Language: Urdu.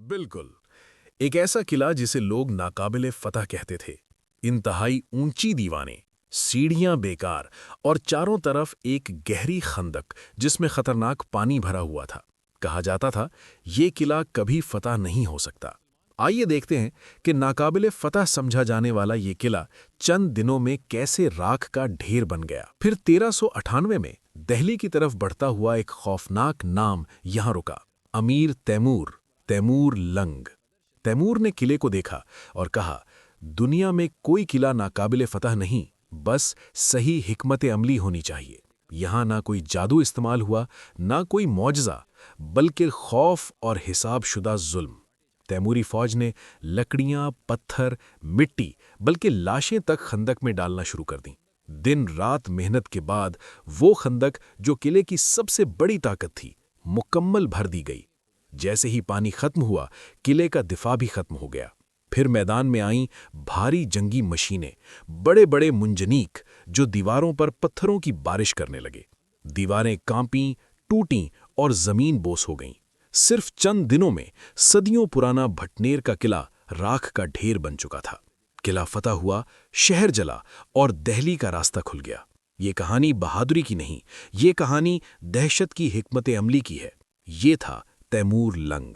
بالکل। ایک ایسا قلعہ جسے لوگ ناقابل فتح کہتے تھے، انتہائی اونچی دیوانیں، سیڑھیاں بیکار اور چاروں طرف ایک گہری خندق جس میں خطرناک پانی بھرا ہوا تھا۔ کہا جاتا تھا یہ قلعہ کبھی فتح نہیں ہو سکتا۔ آئیے دیکھتے ہیں کہ ناقابل فتح سمجھا جانے والا یہ قلعہ چند دنوں میں کیسے راکھ کا ڈھیر بن گیا۔ پھر 1398 میں دہلی کی طرف بڑھتا ہوا ایک خوفناک نام یہاں رکا، امیر تیمور، تیمور لنگ۔ تیمور نے قلعے کو دیکھا اور کہا، دنیا میں کوئی قلعہ ناقابل فتح نہیں، بس صحیح حکمت عملی ہونی چاہیے۔ یہاں نہ کوئی جادو استعمال ہوا، نہ کوئی معجزہ، بلکہ خوف اور حساب شدہ ظلم۔ تیموری فوج نے لکڑیاں، پتھر، مٹی، بلکہ لاشیں تک خندق میں ڈالنا شروع کر دیں۔ دن رات محنت کے بعد وہ خندق جو قلعے کی سب سے بڑی طاقت تھی، مکمل بھر دی گئی۔ جیسے ہی پانی ختم ہوا، قلعے کا دفاع بھی ختم ہو گیا۔ پھر میدان میں آئیں بھاری جنگی مشینیں، بڑے بڑے منجنیق جو دیواروں پر پتھروں کی بارش کرنے لگے۔ دیواریں کانپیں، ٹوٹیں اور زمین بوس ہو گئیں۔ صرف چند دنوں میں صدیوں پرانا بھٹنیر کا قلعہ راکھ کا ڈھیر بن چکا تھا۔ قلعہ فتح ہوا، شہر جلا اور دہلی کا راستہ کھل گیا۔ یہ کہانی بہادری کی نہیں، یہ کہانی دہشت کی حکمت عملی کی ہے۔ یہ تھا تیمور لنگ۔